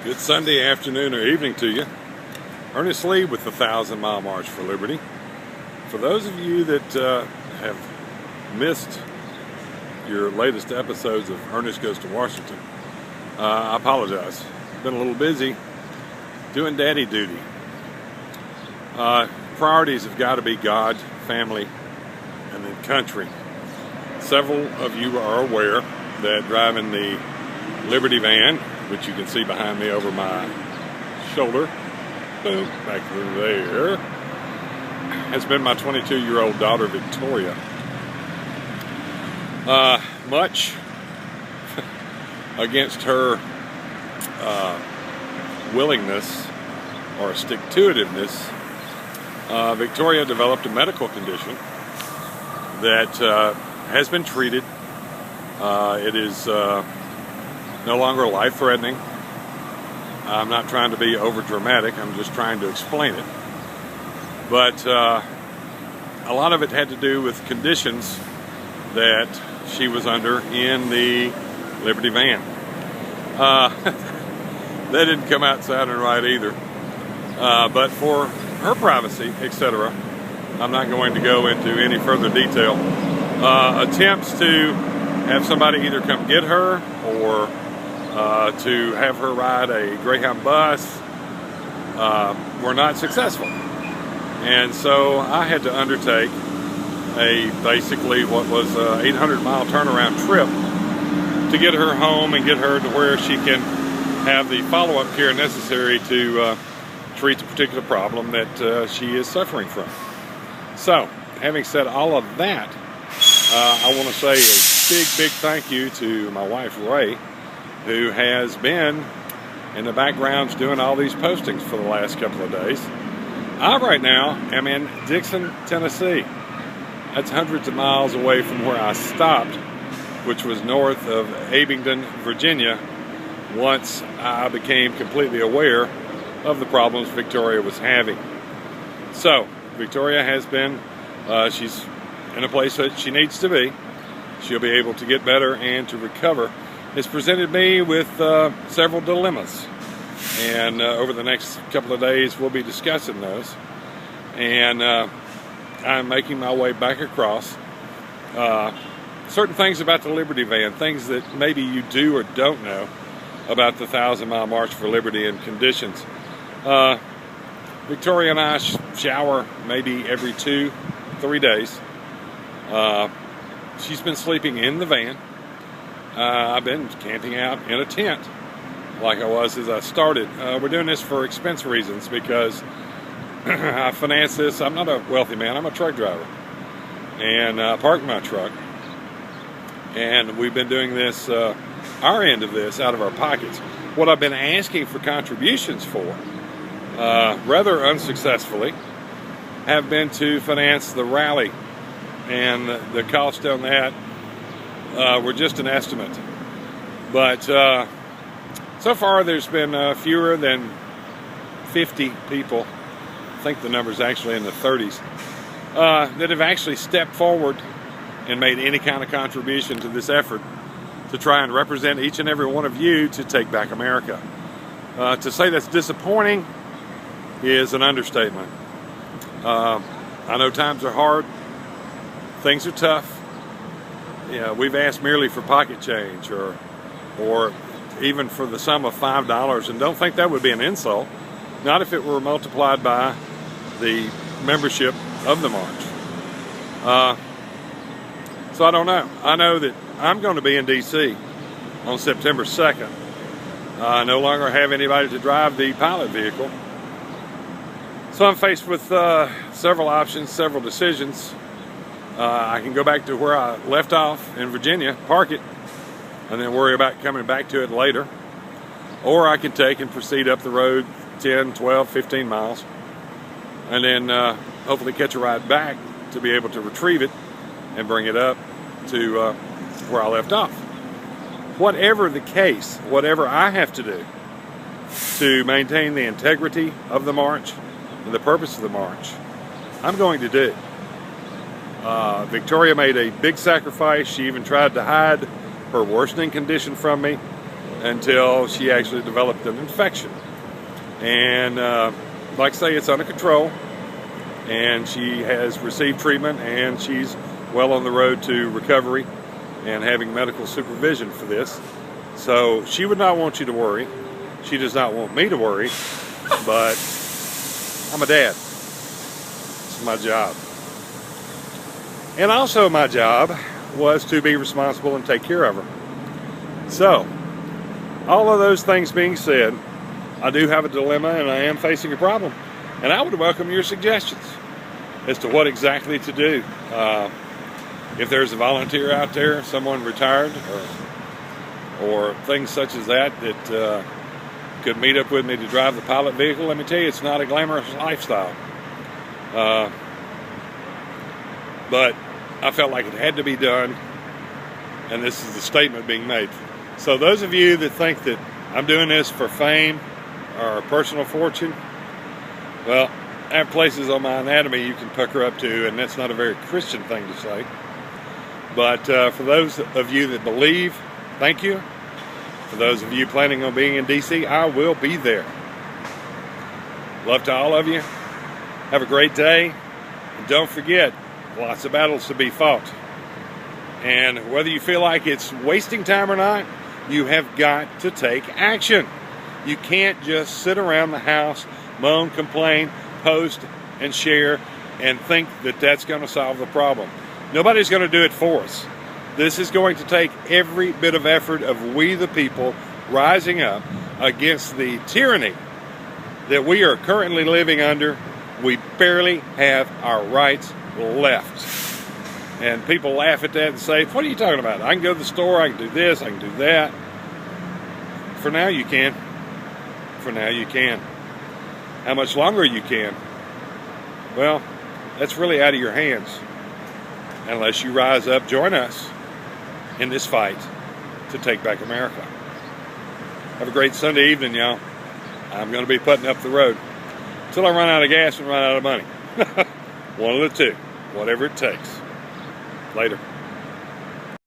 Good Sunday afternoon or evening to you. Ernest Lee with the 1,000-mile March for Liberty. For those of you that have missed your latest episodes of Ernest Goes to Washington, I apologize. Been a little busy doing daddy duty. Priorities have got to be God, family, and then country. Several of you are aware that driving the Liberty van, which you can see behind me over my shoulder, boom, back through there, has been my 22-year-old daughter, Victoria. Much against her willingness or stick-to-itiveness, Victoria developed a medical condition that has been treated. It is no longer life-threatening. I'm not trying to be over-dramatic. I'm just trying to explain it. But a lot of it had to do with conditions that she was under in the Liberty van. That didn't come out sounding right either. But for her privacy, etc., I'm not going to go into any further detail. Attempts to have somebody either come get her or to have her ride a Greyhound bus were not successful. And so I had to undertake basically what was an 800-mile turnaround trip to get her home and get her to where she can have the follow-up care necessary to treat the particular problem that she is suffering from. So, having said all of that, I want to say a big thank you to my wife, Ray, who has been in the backgrounds doing all these postings for the last couple of days. I right now am in Dixon, Tennessee. That's hundreds of miles away from where I stopped, which was north of Abingdon, Virginia, once I became completely aware of the problems Victoria was having. So, Victoria has been, she's in a place that she needs to be. She'll be able to get better and to recover. It's presented me with several dilemmas, and over the next couple of days we'll be discussing those. And I'm making my way back across certain things about the Liberty van, things that maybe you do or don't know about the 1,000-mile March for Liberty and conditions. Victoria and I shower maybe every 2-3 days. She's been sleeping in the van. I've been camping out in a tent like I was as I started. We're doing this for expense reasons because I finance this. I'm not a wealthy man. I'm a truck driver. And I parked my truck. And we've been doing this, our end of this, out of our pockets. What I've been asking for contributions for, rather unsuccessfully, have been to finance the rally. And the cost on that were just an estimate. But so far there's been fewer than 50 people, I think the number's actually in the 30s, that have actually stepped forward and made any kind of contribution to this effort to try and represent each and every one of you to take back America. To say that's disappointing is an understatement. I know times are hard, things are tough. Yeah, we've asked merely for pocket change or even for the sum of $5, and don't think that would be an insult. Not if it were multiplied by the membership of the march. So I don't know. I know that I'm going to be in D.C. on September 2nd. I no longer have anybody to drive the pilot vehicle. So I'm faced with several options, several decisions. I can go back to where I left off in Virginia, park it, and then worry about coming back to it later. Or I can take and proceed up the road 10, 12, 15 miles, and then hopefully catch a ride back to be able to retrieve it and bring it up to where I left off. Whatever the case, whatever I have to do to maintain the integrity of the march and the purpose of the march, I'm going to do. Victoria made a big sacrifice. She even tried to hide her worsening condition from me. until she actually developed an infection. And like I say, it's under control, and she has received treatment, and she's well on the road to recovery and having medical supervision for this. So she would not want you to worry. She does not want me to worry, but I'm a dad. It's my job. And also my job was to be responsible and take care of her. So, all of those things being said, I do have a dilemma and I am facing a problem. And I would welcome your suggestions as to what exactly to do. If there's a volunteer out there, someone retired, or things such as that could meet up with me to drive the pilot vehicle, let me tell you, it's not a glamorous lifestyle. But I felt like it had to be done, and this is the statement being made. So those of you that think that I'm doing this for fame or personal fortune, well, I have places on my anatomy you can pucker up to, and that's not a very Christian thing to say. But for those of you that believe, thank you. For those of you planning on being in D.C., I will be there. Love to all of you. Have a great day. And don't forget, lots of battles to be fought. And whether you feel like it's wasting time or not, you have got to take action. You can't just sit around the house, moan, complain, post, and share, and think that that's going to solve the problem. Nobody's going to do it for us. This is going to take every bit of effort of we the people rising up against the tyranny that we are currently living under. We barely have our rights left. And people laugh at that and say, what are you talking about? I can go to the store, I can do this, I can do that. For now you can. For now you can. How much longer you can? Well, that's really out of your hands. Unless you rise up, join us in this fight to take back America. Have a great Sunday evening, y'all. I'm going to be putting up the road until I run out of gas and run out of money. One of the two, whatever it takes. Later.